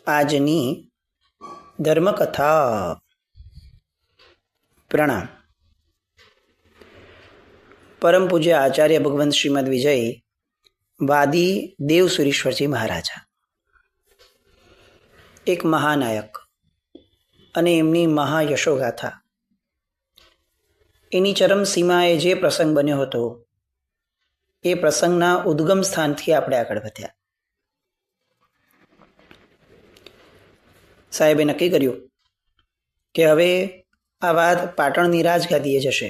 આજની ધર્મકથા. પ્રણામ. પરમ પૂજ્ય આચાર્ય ભગવંત શ્રીમદ વિજય વાદી દેવ સુરીશ્વરજી મહારાજા એક મહાનાયક અને એમની મહાયશોગાથા. એની ચરમસીમાએ જે પ્રસંગ બન્યો હતો એ પ્રસંગના ઉદ્ગમ સ્થાનથી આપણે આગળ વધ્યા. સાહેબે નક્કી કર્યું કે હવે આ વાત પાટણની રાજગાદીએ જશે.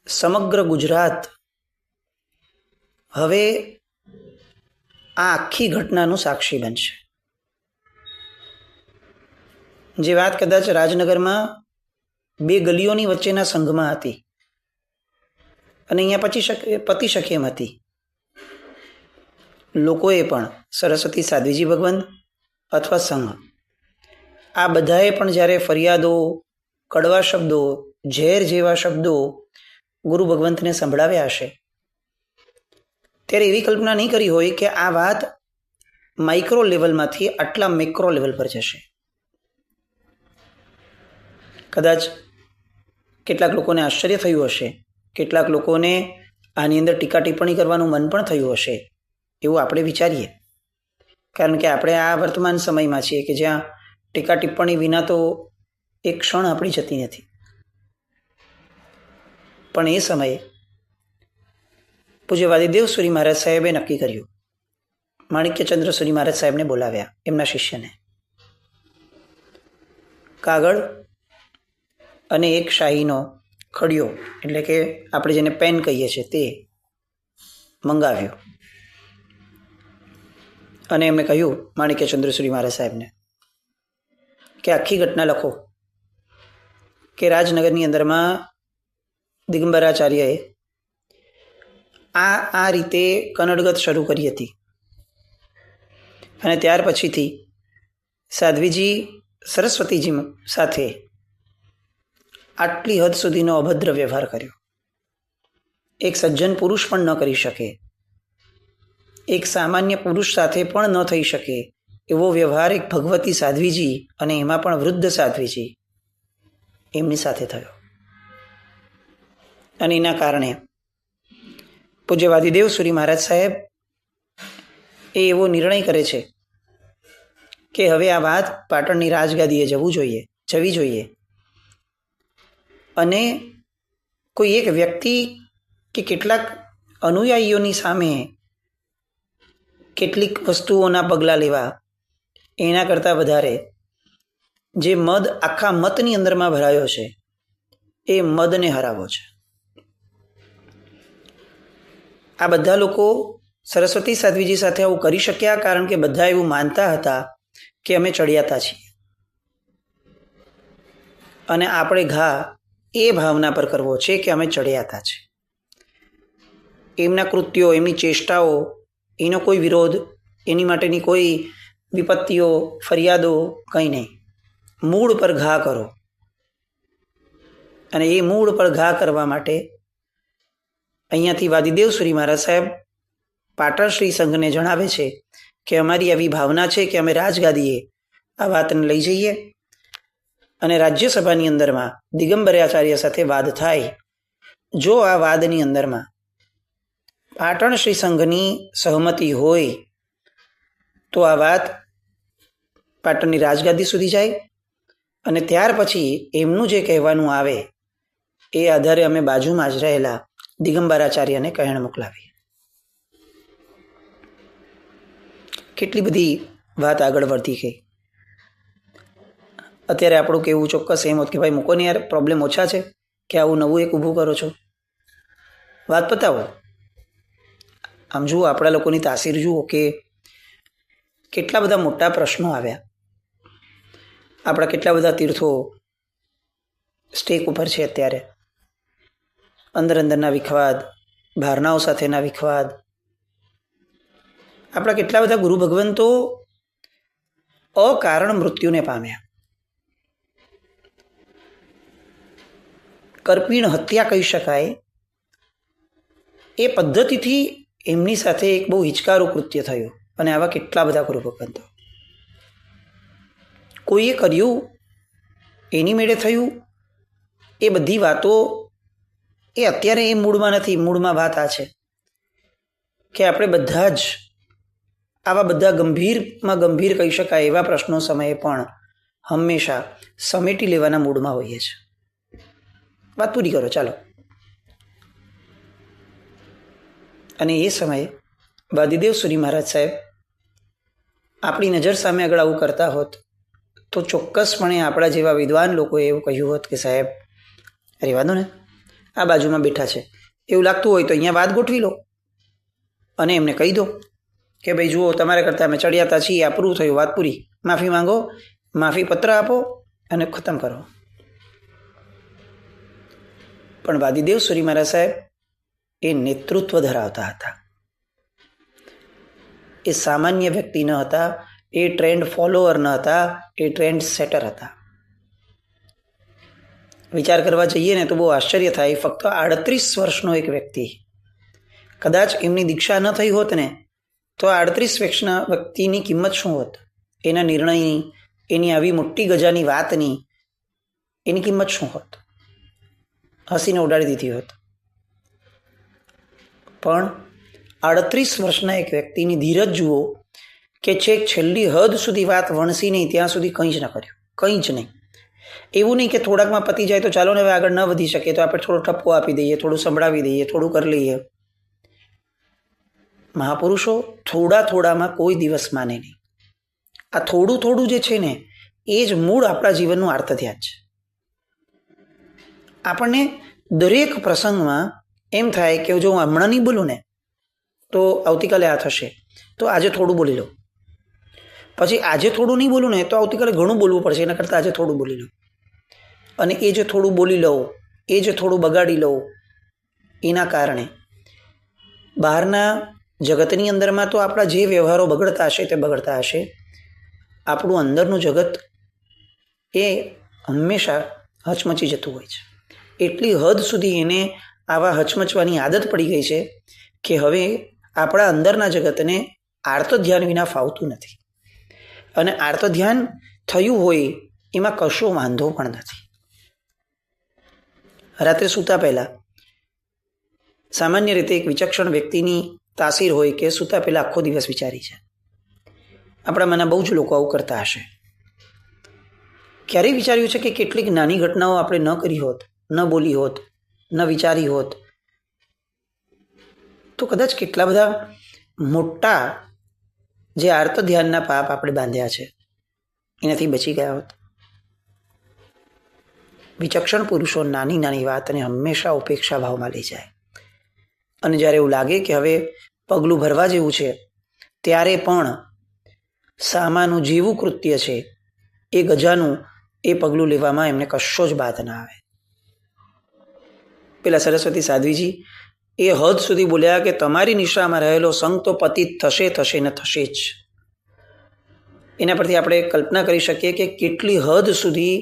સમગ્ર ગુજરાત હવે આ આખી ઘટનાનું સાક્ષી બનશે. જે વાત કદાચ રાજનગરમાં બે ગલીઓની વચ્ચેના સંઘમાં હતી અને અહીંયા પતી શકે એમ હતી, લોકોએ પણ સરસ્વતી સાધ્વીજી ભગવંત અથવા સંઘ આ બધાએ પણ જ્યારે ફરિયાદો, કડવા શબ્દો, ઝેર જેવા શબ્દો ગુરુ ભગવંતને સંભળાવ્યા હશે, ત્યારે એવી કલ્પના નહીં કરી હોય કે આ વાત માઇક્રો લેવલમાંથી આટલા મેક્રો લેવલ પર જશે. કદાચ કેટલાક લોકોને આશ્ચર્ય થયું હશે, કેટલાક લોકોને આની અંદર ટીકા ટિપ્પણી કરવાનું મન પણ થયું હશે, એવું આપણે વિચારીએ. કારણ કે આપણે આ વર્તમાન સમયમાં છીએ કે જ્યાં ટીકા ટિપ્પણી વિના તો એક ક્ષણ આપણી જતી નથી. પણ એ સમયે પૂજ્ય વાદીદેવ સુરી મહારાજ સાહેબે નક્કી કર્યું. માણિક્યચંદ્ર સુરી મહારાજ સાહેબને બોલાવ્યા, એમના શિષ્યને. કાગળ અને એક શાહીનો ખડિયો, એટલે કે આપણે જેને પેન કહીએ છીએ, તે મંગાવ્યો અને એમણે કહ્યું માણિક્યચંદ્ર સુરી મહારાજ સાહેબને કે આખી ઘટના લખો કે રાજનગરની અંદરમાં દિગંબરાચાર્યએ આ રીતે કનડગત શરૂ કરી હતી અને ત્યાર પછીથી સાધ્વીજી સરસ્વતીજી સાથે આટલી હદ સુધીનો અભદ્ર વ્યવહાર કર્યો. એક સજ્જન પુરુષ પણ ન કરી શકે, એક સામાન્ય પુરુષ સાથે પણ ન થઈ શકે એવો વ્યવહાર એક ભગવતી સાધ્વીજી અને એમાં પણ વૃદ્ધ સાધ્વીજી એમની સાથે થયો. અને એના કારણે પૂજ્ય વાદીદેવ સુરી મહારાજ સાહેબ એ એવો નિર્ણય કરે છે કે હવે આ વાત પાટણની રાજગાદીએ જવી જોઈએ અને કોઈ એક વ્યક્તિ કે કેટલાક અનુયાયીઓની સામે કેટલીક વસ્તુઓના પગલાં લેવા એના કરતાં વધારે જે મદ આખા મતની અંદરમાં ભરાયો છે એ મદને હરાવો છે. આ બધા લોકો સરસ્વતી સાધ્વીજી સાથે આવું કરી શક્યા કારણ કે બધા એવું માનતા હતા કે અમે ચડિયાતા છીએ અને આપણે ઘા એ ભાવના પર કરવો છે કે અમે ચડિયાતા છે. એમના કૃત્યો, એમની ચેષ્ટાઓ, એનો કોઈ વિરોધ, એની માટેની કોઈ વિપત્તિઓ, ફરિયાદો કંઈ નહીં. મૂળ પર ઘા કરો અને એ મૂળ પર ઘા કરવા માટે અહીંયાથી વાદીદેવ સુરી મહારાજ સાહેબ પાટણ શ્રી સંઘને જણાવે છે કે અમારી આવી ભાવના છે કે અમે રાજગાદીએ આ વાતને લઈ જઈએ અને રાજ્યસભાની અંદરમાં દિગંબરાચાર્ય સાથે વાદ થાય. જો આ વાદની અંદરમાં પાટણ શ્રી સંઘની સહમતિ હોય તો આ વાત પાટણની રાજગાદી સુધી જાય અને ત્યાર પછી એમનું જે કહેવાનું આવે એ આધારે અમે બાજુમાં જ રહેલા દિગંબરાચાર્યને કહેણ મોકલાવી. કેટલી બધી વાત આગળ વધતી ગઈ. અત્યારે આપણું કહેવું ચોક્કસ એમ હોત કે ભાઈ મૂકો ને યાર, પ્રોબ્લેમ ઓછા છે કે આવું નવું એક ઊભું કરો છો, વાત પતાવો. આમ જુઓ, આપણા લોકોની તાસીર જુઓ કે કેટલા બધા મોટા પ્રશ્નો આવ્યા. આપણા કેટલા બધા તીર્થો સ્ટેક ઉપર છે અત્યારે. અંદરના વિખવાદ, ભારનાઓ સાથેના વિખવાદ. આપણા કેટલા બધા ગુરુ ભગવંતો અકારણ મૃત્યુને પામ્યા. કર્પીણ હત્યા કહી શકાય એ પદ્ધતિથી એમની સાથે એક બહુ હિચકારું કૃત્ય થયું અને આવા કેટલા બધા ગુરુ ભગવંતો. કોઈએ કર્યું, એની મેળે થયું, એ બધી વાતો એ અત્યારે એ મૂળમાં નથી. મૂળમાં વાત આ છે કે આપણે બધા જ આવા બધા ગંભીરમાં ગંભીર કહી શકાય એવા પ્રશ્નો સમયે પણ હંમેશા સમેટી લેવાના મૂડમાં હોઈએ છીએ. વાત પૂરી કરો ચાલો. અને એ સમયે વાદીદેવ સુરી મહારાજ સાહેબ આપણી નજર સામે આગળ આવું કરતા હોત તો ચોક્કસપણે આપણા જેવા વિદ્વાન લોકોએ એવું કહ્યું હોત કે સાહેબ રહેવા દો ને, આ બાજુમાં બેઠા છે, એવું લાગતું હોય તો અહીંયા વાત ગોઠવી લો અને એમને કહી દો કે ભાઈ જુઓ, તમારા કરતાં અમે ચડિયાતા છીએ, આ પૂરું થયું, વાત પૂરી, માફી માંગો, માફી પત્ર આપો અને ખતમ કરો. પણ વાદીદેવ સુરી મહારાજ સાહેબ એ નેતૃત્વ ધરાવતા હતા. એ સામાન્ય વ્યક્તિ ન હતા, એ ટ્રેન્ડ ફોલોઅર ન હતા, એ ટ્રેન્ડ સેટર હતા. વિચાર કરવા જઈએ ને તો બહુ આશ્ચર્ય થાય. ફક્ત 38 વર્ષનો એક વ્યક્તિ, કદાચ એમની દીક્ષા ન થઈ હોત ને તો 38 વર્ષના વ્યક્તિની કિંમત શું હોત? એના નિર્ણયની, એની આવી મોટી ગજાની વાતની એની કિંમત શું હોત? હસીને ઉડાડી દીધી હોત. પણ 38 વર્ષના એક વ્યક્તિની ધીરજ જુઓ કે છેક છેલ્લી હદ સુધી વાત વણસી નહીં ત્યાં સુધી કંઈ જ ન કર્યું, કંઈ જ નહીં. એવું નહીં કે થોડાકમાં પતી જાય તો ચાલો ને હવે આગળ ન વધી શકે તો આપણે થોડો ઠપકો આપી દઈએ, થોડું સંભળાવી દઈએ, થોડું કરી લઈએ. મહાપુરુષો થોડા થોડામાં કોઈ દિવસ માને નહીં. આ થોડું થોડું જે છે ને એ જ મૂળ આપણા જીવનનું આર્તધ્યાન છે. આપણને દરેક પ્રસંગમાં એમ થાય કે જો હું હમણાં નહીં બોલું ને તો આવતીકાલે આ થશે, તો આજે થોડું બોલી લો. પછી આજે થોડું નહીં બોલું ને તો આવતીકાલે ઘણું બોલવું પડશે, એના કરતાં આજે થોડું બોલી લો. અને એ જે થોડું બોલી લઉં, એ જે થોડું બગાડી લઉં, એના કારણે બહારના જગતની અંદરમાં તો આપણા જે વ્યવહારો બગડતા હશે તે બગડતા હશે, આપણું અંદરનું જગત એ હંમેશા હચમચી જતું હોય છે. એટલી હદ સુધી એને આવા હચમચવાની આદત પડી ગઈ છે કે હવે આપણા અંદરના જગતને આર્ત ધ્યાન વિના ફાવતું નથી. અને આર્ત ધ્યાન થયું હોય એમાં કશો વાંધો પણ નથી. રાત્રે સૂતા પહેલાં સામાન્ય રીતે એક વિચક્ષણ વ્યક્તિની તાસીર હોય કે સૂતા પહેલાં આખો દિવસ વિચારી છે. આપણામાંના બહુ જ લોકો આવું કરતા હશે. ક્યારેય વિચાર્યું છે કે કેટલીક નાની ઘટનાઓ આપણે ન કરી હોત, ન બોલી હોત, ન વિચારી હોત તો કદાચ કેટલા બધા મોટા જે આર્ત ધ્યાનના પાપ આપણે બાંધ્યા છે એનાથી બચી ગયા હોત. વિચક્ષણ પુરુષો નાની નાની વાતને હંમેશા ઉપેક્ષા ભાવમાં લઈ જાય અને જ્યારે એવું લાગે કે હવે પગલું ભરવા જેવું છે ત્યારે પણ સામાનું જેવું કૃત્ય છે એ ગજાનું એ પગલું લેવામાં એમને કશો જ બાદ ના આવે. પેલા સરસ્વતી સાધ્વીજી એ હદ સુધી બોલ્યા કે તમારી નિશામાં રહેલો સંગ તો પતિત થશે થશે ને થશે જ. એના પરથી આપણે કલ્પના કરી શકીએ કે કેટલી હદ સુધી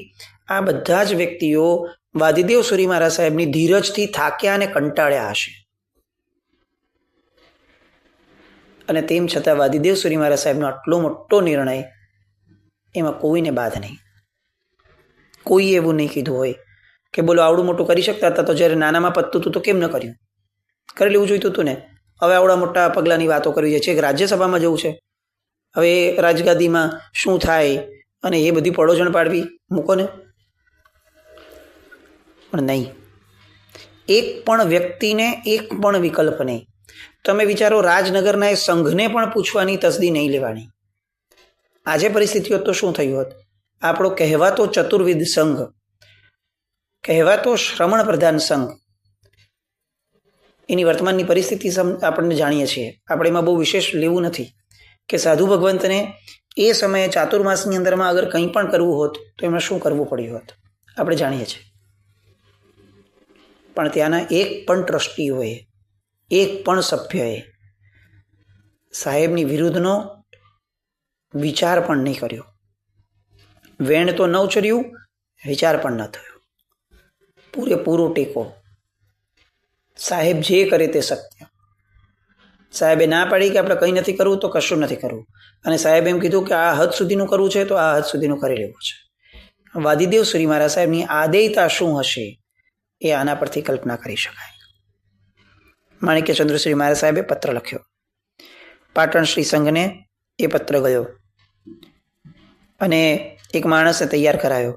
આ બધા જ વ્યક્તિઓ વાદીદેવ સુરી મહારાજ સાહેબની ધીરજથી થાક્યા અને કંટાળ્યા હશે. અને તેમ છતાં વાદીદેવ સુરી મહારાજ સાહેબનો આટલો મોટો નિર્ણય, એમાં કોઈને બાદ નહીં. કોઈએ એવું નહીં કીધું હોય કે બોલો આવડું મોટું કરી શકતા હતા તો જ્યારે નાનામાં પતતું હતું તો કેમ ન કર્યું? કરી લેવું જોઈતું હતું ને. હવે આવડા મોટા પગલાંની વાતો કરવી છે કે રાજ્યસભામાં જવું છે, હવે રાજગાદીમાં શું થાય અને એ બધી પડોજણ પાડવી, મૂકો ને. પણ નહીં, એક પણ વ્યક્તિને એક પણ વિકલ્પ નહીં. તમે વિચારો, રાજનગરના એ સંઘને પણ પૂછવાની તસદી નહીં લેવાની. આજે પરિસ્થિતિ હોત તો શું થયું હોત? આપણો કહેવાતો ચતુર્વિધ સંઘ, કહેવાતો શ્રમણ પ્રધાન સંઘ, એની વર્તમાનની પરિસ્થિતિ આપણને જાણીએ છીએ. આપણે એમાં બહુ વિશેષ લેવું નથી કે સાધુ ભગવંતને એ સમયે ચાતુર્માસની અંદરમાં અગર કંઈ પણ કરવું હોત તો એમાં શું કરવું પડ્યું હોત આપણે જાણીએ છીએ. પણ ત્યાંના એક પણ ટ્રસ્ટીઓએ, એક પણ સભ્યએ સાહેબની વિરુદ્ધનો વિચાર પણ નહીં કર્યો. વેણ તો ન ઉછર્યું, વિચાર પણ ન થયો. પૂરેપૂરો ટેકો. સાહેબ જે કરે તે સત્ય. સાહેબે ના પાડી કે આપણે કંઈ નથી કરવું તો કશું નથી કરવું, અને સાહેબ એમ કીધું કે આ હદ સુધીનું કરવું છે તો આ હદ સુધીનું કરી લેવું છે. વાદીદેવ શ્રી મહારાજ સાહેબની આદેયતા શું હશે એ આના પરથી કલ્પના કરી શકાય. માણિક્યચંદ્ર શ્રી મહારાજ સાહેબે પત્ર લખ્યો. પાટણ શ્રી સંઘને એ પત્ર ગયો અને એક માણસને તૈયાર કરાયો.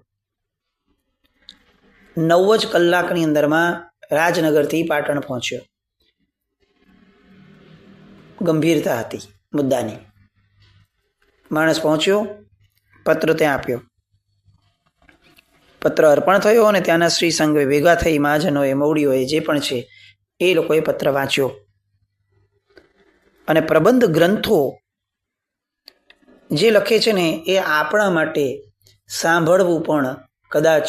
9 જ કલાકની અંદરમાં રાજનગરથી પાટણ પહોંચ્યો. ગંભીરતા હતી મુદ્દાની. માણસ પહોંચ્યો, પત્ર ત્યાં આપ્યો. પત્ર અર્પણ થયો અને ત્યાંના શ્રી સંઘ ભેગા થઈ મહાજનોએ, મવડીઓએ, જે પણ છે એ લોકોએ પત્ર વાંચ્યો અને પ્રબંધ ગ્રંથો જે લખે છે ને એ આપણા માટે સાંભળવું પણ કદાચ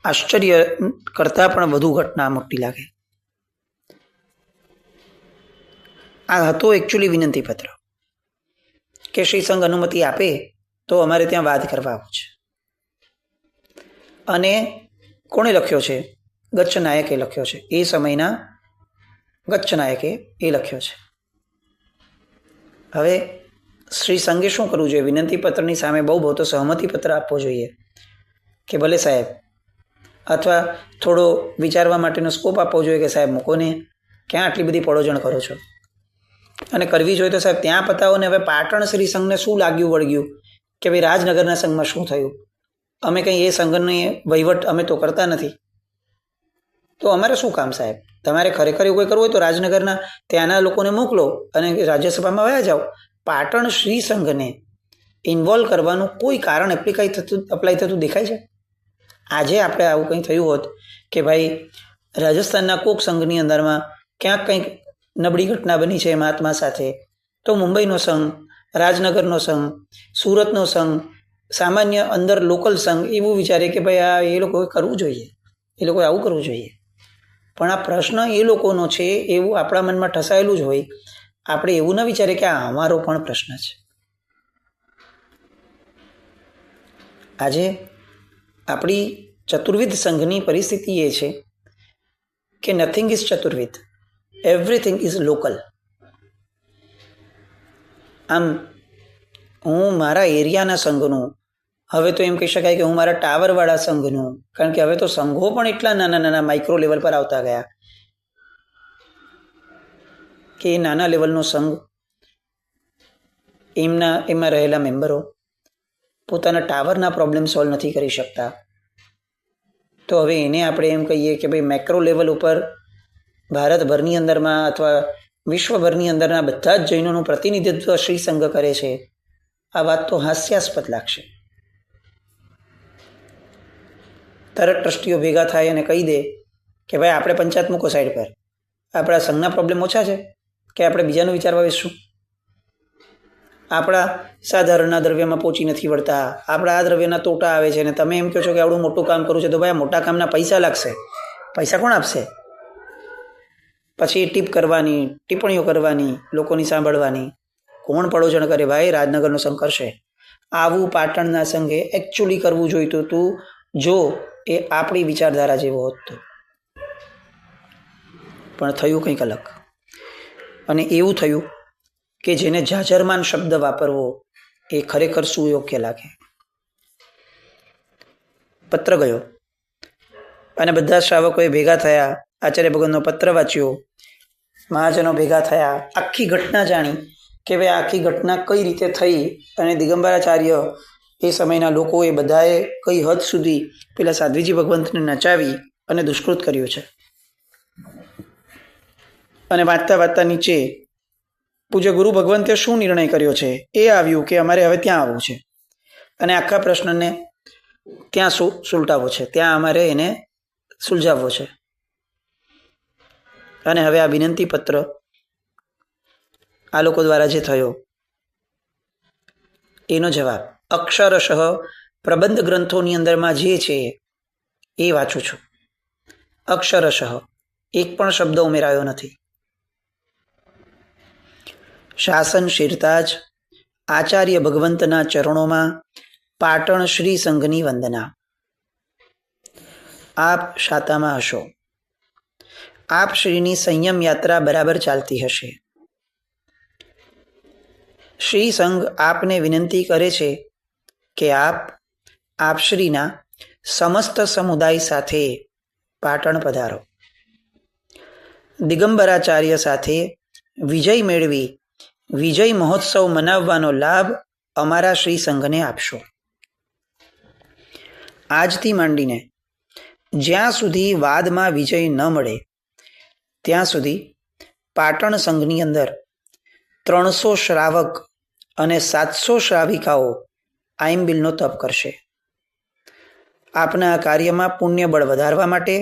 આશ્ચર્ય કરતાં પણ વધુ ઘટના મોટી લાગે. આ હતો એકચ્યુઅલી વિનંતી પત્ર કે શ્રી સંઘ અનુમતિ આપે તો અમારે ત્યાં વાદ કરવા આવું છે. અને કોણે લખ્યો છે? ગચ્છ નાયકે લખ્યો છે. એ સમયના ગચ્છ નાયકે એ લખ્યો છે. હવે શ્રી સંઘે શું કરવું જોઈએ? વિનંતી પત્રની સામે બહુ તો સહમતિ પત્ર આપવો જોઈએ કે ભલે સાહેબ, અથવા થોડો વિચારવા માટેનો સ્કોપ આપવો જોઈએ કે સાહેબ મૂકો ને, ક્યાં આટલી બધી પડોજણ કરો છો? અને કરવી જોઈએ તો સાહેબ ત્યાં પતાવો ને. હવે પાટણ શ્રી સંઘને શું લાગ્યું વળગ્યું કે ભાઈ રાજનગરના સંઘમાં શું થયું? અમે કંઈ એ સંઘની વહીવટ અમે તો કરતા નથી, તો અમારે શું કામ સાહેબ? તમારે ખરેખર એવું કંઈ કરવું હોય તો રાજનગરના ત્યાંના લોકોને મોકલો અને રાજ્યસભામાં વયા જાઓ. પાટણ શ્રી સંઘને ઇન્વોલ્વ કરવાનું કોઈ કારણ અપ્લાય થતું દેખાય છે? આજે આપણે આવું કંઈ થયું હોત કે ભાઈ રાજસ્થાનના કોક સંઘની અંદરમાં ક્યાંક કંઈક નબળી ઘટના બની છે મહાત્મા સાથે, તો મુંબઈનો સંઘ, રાજનગરનો સંઘ, સુરતનો સંઘ, સામાન્ય અંદર લોકલ સંઘ એવું વિચારે કે ભાઈ આ એ લોકોએ કરવું જોઈએ, એ લોકોએ આવું કરવું જોઈએ. પણ આ પ્રશ્ન એ લોકોનો છે એવું આપણા મનમાં ઠસાયેલું જ હોય. આપણે એવું ન વિચારીએ કે આ અમારો પણ પ્રશ્ન છે. આજે આપણી ચતુર્વિધ સંઘની પરિસ્થિતિ એ છે કે નથિંગ ઇઝ ચતુર્વિધ, એવરીથિંગ ઇઝ લોકલ. આમ હું મારા એરિયાના સંઘનું, હવે તો એમ કહી શકાય કે હું મારા ટાવરવાળા સંઘનું, કારણ કે હવે તો સંઘો પણ એટલા નાના માઇક્રો લેવલ પર આવતા ગયા કે એ નાના લેવલનો સંઘ, એમાં રહેલા મેમ્બરો પોતાના ટાવરના પ્રોબ્લેમ સોલ્વ નથી કરી શકતા. તો હવે એને આપણે એમ કહીએ કે ભાઈ મેક્રો લેવલ ઉપર ભારતભરની અંદરમાં અથવા વિશ્વભરની અંદરના બધા જ જૈનોનું પ્રતિનિધિત્વ શ્રી સંઘ કરે છે. આ વાત તો હાસ્યાસ્પદ લાગશે. તરત ટ્રસ્ટીઓ ભેગા થાય અને કહી દે કે ભાઈ આપણે પંચાયત મૂકો સાઈડ પર, આપણા સંઘના પ્રોબ્લેમ ઓછા છે કે આપણે બીજાનું વિચારવા બેસશું? આપણા સાધારણના દ્રવ્યમાં પહોંચી નથી વળતા, આપણા આ દ્રવ્યના તોટા આવે છે અને તમે એમ કહો છો કે આવડું મોટું કામ કરવું છે, તો ભાઈ આ મોટા કામના પૈસા લાગશે. પૈસા કોણ આપશે? પછી ટીપ કરવાની, ટિપ્પણીઓ કરવાની, લોકોની સાંભળવાની. કોણ પડોજણ કરે ભાઈ? રાજનગરનો સંઘ કરશે. આવું પાટણના સંઘે એકચ્યુઅલી કરવું જોઈતું હતું જો એ આપણી વિચારધારા જેવો હોત તો. પણ થયું કંઈક અલગ, અને એવું થયું કે જેને જાજરમાન શબ્દ વાપરવો એ ખરેખર સુયોગ્ય લાગે. પત્ર ગયો અને બધા શ્રાવકોએ ભેગા થયા. આચાર્ય ભગવાનનો પત્ર વાંચ્યો, મહાજનો ભેગા થયા, આખી ઘટના જાણી કે ભાઈ આખી ઘટના કઈ રીતે થઈ અને દિગંબરાચાર્ય એ સમયના લોકોએ બધાએ કઈ હદ સુધી પેલા સાધ્વીજી ભગવંતને નચાવી અને દુષ્કૃત કર્યું છે. અને વાંચતા નીચે પૂજ્ય ગુરુ ભગવંતે શું નિર્ણય કર્યો છે એ આવ્યું કે અમારે હવે ત્યાં આવવું છે અને આખા પ્રશ્નને ત્યાં સુલટાવવો છે, ત્યાં અમારે એને સુલઝાવવો છે. અને હવે આ વિનંતી પત્ર આ લોકો દ્વારા જે થયો એનો જવાબ અક્ષરશઃ પ્રબંધ ગ્રંથોની અંદરમાં જે છે એ વાંચું છું. અક્ષરશઃ એક પણ શબ્દ ઉમેરાયો નથી. શાસન શીરતા જ આચાર્ય ભગવંતના ચરણોમાં પાટણ શ્રી સંઘની વંદના. આપ શાતામાં હશો. આપ શ્રીની સંયમ યાત્રા બરાબર ચાલતી હશે. શ્રી સંઘ આપને વિનંતી કરે છે કે આપશ્રીના સમસ્ત સમુદાય સાથે પાટણ પધારો. દિગંબરાચાર્ય સાથે વિજય મેળવી વિજય મહોત્સવ મનાવવાનો લાભ અમારા શ્રી સંઘને આપશો. આજથી માંડીને જ્યાં સુધી વાદમાં વિજય ન મળે ત્યાં સુધી પાટણ સંઘની અંદર 300 શ્રાવક અને 700 શ્રાવિકાઓ આઈમ્બિલનો તપ કરશે. આપના કાર્યમાં પુણ્યબળ વધારવા માટે,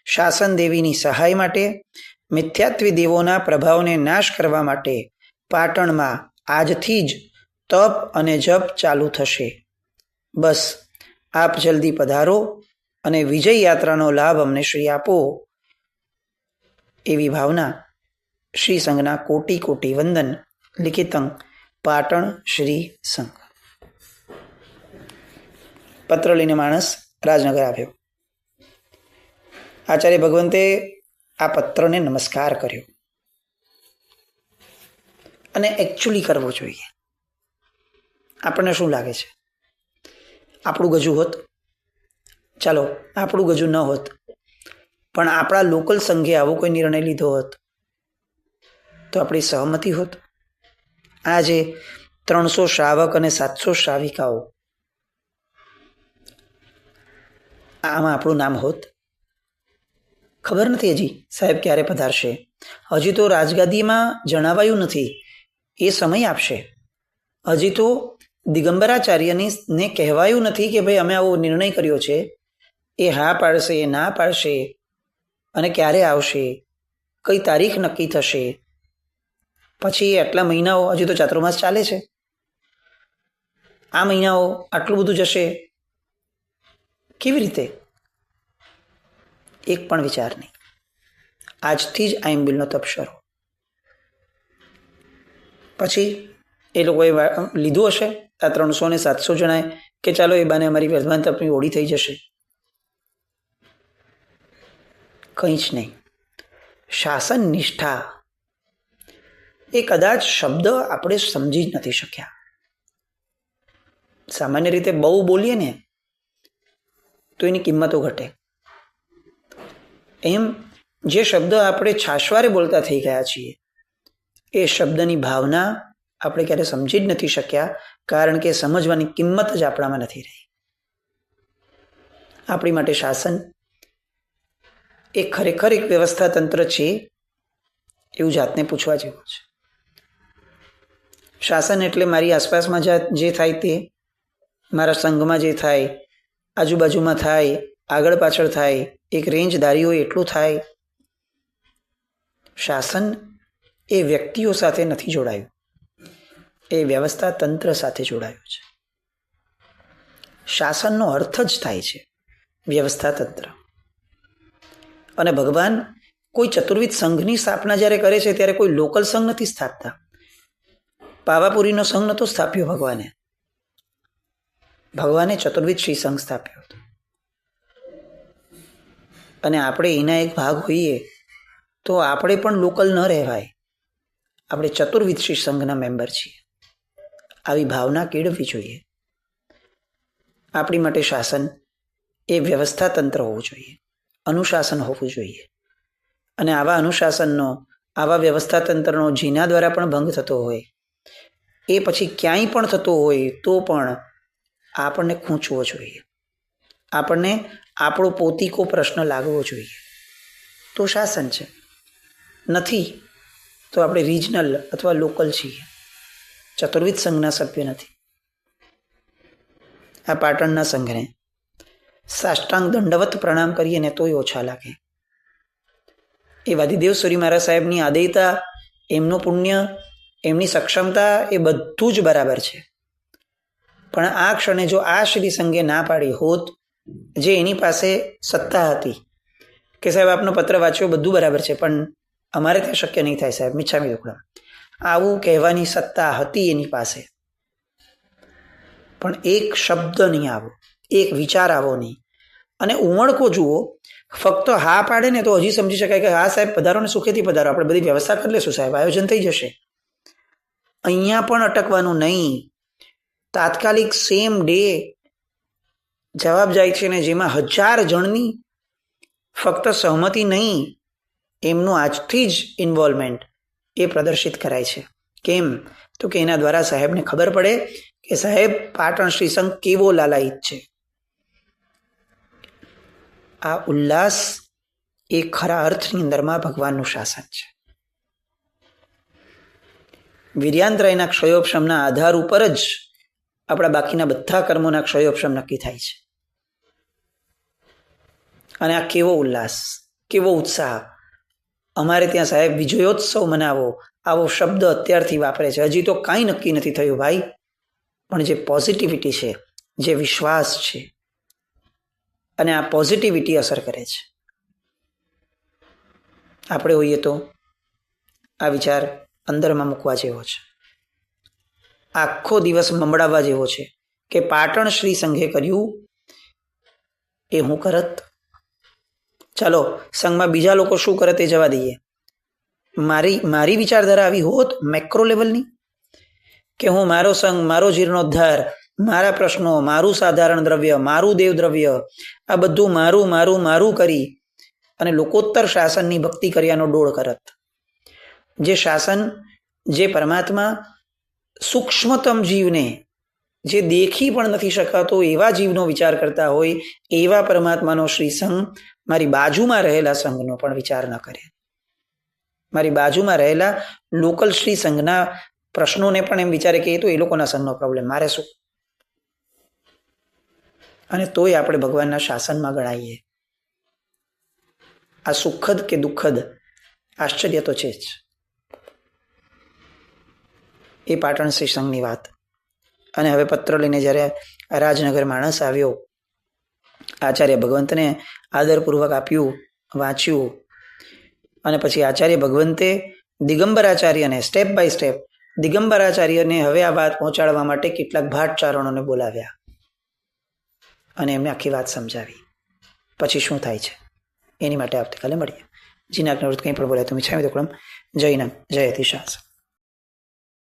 શાસન દેવીની સહાય માટે, મિથ્યાત્વી દેવોના પ્રભાવને નાશ કરવા માટે પાટણમાં આજથી જ તપ અને જપ ચાલુ થશે. બસ આપ જલ્દી પધારો અને વિજય યાત્રાનો લાભ અમને શ્રી આપો. એવી ભાવના શ્રી સંઘના કોટી કોટી વંદન. લિખિતં પાટણ શ્રી સંઘ. પત્ર લઈને માણસ રાજનગર આવ્યો. આચાર્ય ભગવંતે આ પત્રને નમસ્કાર કર્યો અને એકચ્યુઅલી કરવો જોઈએ. આપણને શું લાગે છે, આપણું ગજું હોત, ચાલો આપણું ગજું ન હોત, પણ આપણા લોકલ સંઘે આવો કોઈ નિર્ણય લીધો હોત તો આપણી સહમતિ હોત. આજે 300 શ્રાવક અને 700 શ્રાવિકાઓ, આમાં આપણું નામ હોત? ખબર નથી હજી સાહેબ ક્યારે પધારશે. હજી તો રાજગાદીમાં જણાવાયું નથી, એ સમય આપશે. હજી તો દિગંબરાચાર્યને કહેવાયું નથી કે ભાઈ અમે આવો નિર્ણય કર્યો છે. એ હા પાડશે, એ ના પાડશે, અને ક્યારે આવશે, કઈ તારીખ નક્કી થશે. પછી આટલા મહિનાઓ, હજી તો ચાતુર્માસ ચાલે છે, આ મહિનાઓ આટલું બધું જશે, કેવી રીતે? એક પણ વિચાર નહીં. આજથી જ આઈમ્બિલનો તપ શરૂ. પછી એ લોકોએ લીધું હશે આ 300 ને 700 જણાએ કે ચાલો એ બાને અમારી વર્ધમાન તપની ઓળી થઈ જશે. કંઈ જ નહીં. શાસન નિષ્ઠા એ કદાચ શબ્દ આપણે સમજી જ નથી શક્યા. સામાન્ય રીતે બહુ બોલીએ ને તો એની કિંમતો ઘટે. એમ જે શબ્દ આપણે છાશવારે બોલતા થઈ ગયા છીએ એ શબ્દની ભાવના આપણે ક્યારે સમજી જ નથી શક્યા, કારણ કે સમજવાની કિંમત જ આપણામાં નથી રહી. આપણી માટે શાસન એ ખરેખર એક વ્યવસ્થા તંત્ર છે એવું જાતને પૂછવા જેવું છે. શાસન એટલે મારી આસપાસમાં જે થાય તે, મારા સંઘમાં જે થાય, આજુબાજુમાં થાય, આગળ પાછળ થાય, એક રેન્જ ધારી હોય એટલું થાય. શાસન એ વ્યક્તિઓ સાથે નથી જોડાયું, એ વ્યવસ્થા તંત્ર સાથે જોડાયું છે. શાસનનો અર્થ જ થાય છે વ્યવસ્થા તંત્ર. અને ભગવાન કોઈ ચતુર્વિધ સંઘની સ્થાપના જ્યારે કરે છે ત્યારે કોઈ લોકલ સંઘ નથી સ્થાપતા. પાવાપુરીનો સંઘ નહોતો સ્થાપ્યો ભગવાને ચતુર્વિધ શ્રી સંઘ સ્થાપ્યો હતો. અને આપણે એના એક ભાગ હોઈએ તો આપણે પણ લોકલ ન રહેવાય. આપણે ચતુર્વિધ શ્રી સંઘના મેમ્બર છીએ. આવી ભાવના કેળવવી જોઈએ. આપણી માટે શાસન એ વ્યવસ્થા તંત્ર હોવું જોઈએ, અનુશાસન હોવું જોઈએ. અને આવા અનુશાસનનો, આવા વ્યવસ્થા તંત્રનો જેના દ્વારા પણ ભંગ થતો હોય, એ પછી ક્યાંય પણ થતો હોય તો પણ આપણને ખૂંચવો જોઈએ. આપણને આપણો પોતીકો પ્રશ્ન લાગવો જોઈએ. તો શાસન છે. નથી તો આપણે રિજનલ અથવા લોકલ છીએ, ચતુર્વિધ સંઘના સભ્ય નથી. આ પાટણના સંઘને સાષ્ટાંગ દંડવત પ્રણામ કરીએ ને તોય ઓછા લાગે. એ વાદીદેવસુરી મહારાજ સાહેબની આદેયતા, એમનું પુણ્ય, એમની સક્ષમતા એ બધું જ બરાબર છે. પણ આ ક્ષણે જો આ શ્રી સંઘે ના પાડી હોત, જે એની પાસે સત્તા હતી કે સાહેબ આપનો પત્ર વાંચ્યો, બધું બરાબર છે, પણ અમારે ત્યાં શક્ય નહીં થાય સાહેબ, મિચ્છામી દુક્કડમ, આવું કહેવાની સત્તા હતી એની પાસે, પણ એક શબ્દ નહીં આવો, એક વિચાર આવો નહીં. અને ઉમળકો જુઓ, ફક્ત હા પાડે ને તો હજી સમજી શકાય કે હા સાહેબ પધારો ને સુખેથી પધારો, આપણે બધી વ્યવસ્થા કરી લેશું સાહેબ, આયોજન થઈ જશે. અહીંયા પણ અટકવાનું નહીં. તાત્કાલિક સેમ ડે જવાબ જાય છે ને જેમાં 1000 જણની ફક્ત સહમતિ નહીં, એમનું આજથી જ ઇન્વોલ્વમેન્ટ એ પ્રદર્શિત કરાય છે. કેમ? તો કે એના દ્વારા સાહેબને ખબર પડે કે સાહેબ પાટણ શ્રી સંઘ કેવો લાલાયિત છે. આ ઉલ્લાસ એ ખરા અર્થની અંદરમાં ભગવાનનું શાસન છે. વીર્યાંતરાયના ક્ષયોપશમના આધાર ઉપર જ આપણા બાકીના બધા કર્મોના ક્ષયોપશમ નક્કી થાય છે. અને આ કેવો ઉલ્લાસ, કેવો ઉત્સાહ! અમારે ત્યાં સાહેબ વિજયોત્સવ મનાવો આવો શબ્દ અત્યારથી વાપરે છે. હજી તો કાંઈ નક્કી નથી થયું ભાઈ, પણ જે પોઝિટિવિટી છે, જે વિશ્વાસ છે, અને આ પોઝિટિવિટી અસર કરે છે. આપણે હોઈએ તો આ વિચાર અંદરમાં મૂકવા જેવો છે. આખો દિવસ મમડાવવા જેવો છે કે પાટણ શ્રી સંઘે કર્યું એ હું કરત. ચાલો સંઘમાં બીજા લોકો શું કરે તે જવા દઈએ. મારી વિચારધારા આવી હોત મેક્રો લેવલની, કે હું મારો સંઘ, મારો જીર્ણોદ્ધાર, મારા પ્રશ્નો, મારું સાધારણ દ્રવ્ય, મારું દેવ દ્રવ્ય, આ બધું મારું મારું મારું કરી અને લોકોત્તર શાસનની ભક્તિ કર્યાનો ડોળ કરત. જે શાસન, જે પરમાત્મા સૂક્ષ્મતમ જીવને, જે દેખી પણ નથી શકાતો એવા જીવનો વિચાર કરતા હોય, એવા પરમાત્માનો શ્રી સંઘ મારી બાજુમાં રહેલા સંઘનો પણ વિચાર ન કરે. મારી બાજુમાં રહેલા લોકલ શ્રી સંઘના પ્રશ્નોને પણ એમ વિચારે કે એ તો એ લોકોના સંઘનો પ્રોબ્લેમ, મારે શું? અને તોય આપણે ભગવાનના શાસનમાં ગણાઈએ. આ સુખદ કે દુઃખદ આશ્ચર્ય તો છે જ. એ પાટણ શ્રી સંઘની વાત. અને હવે પત્ર લઈને જ્યારે રાજનગર માણસ આવ્યો, આચાર્ય ભગવંતને આદરપૂર્વક આપ્યું, વાંચ્યું, અને પછી આચાર્ય ભગવંતે દિગંબરાચાર્યને સ્ટેપ બાય સ્ટેપ દિગંબરાચાર્યને હવે આ વાત પહોંચાડવા માટે કેટલાક ભાટચારણોને બોલાવ્યા અને એમને આખી વાત સમજાવી. પછી શું થાય છે એની માટે આવતીકાલે મળીએ. જીનાક નિવૃત્ત કંઈ પણ બોલ્યા તમે છામી દોકડમ. જય નામ, જય અતિશાસ.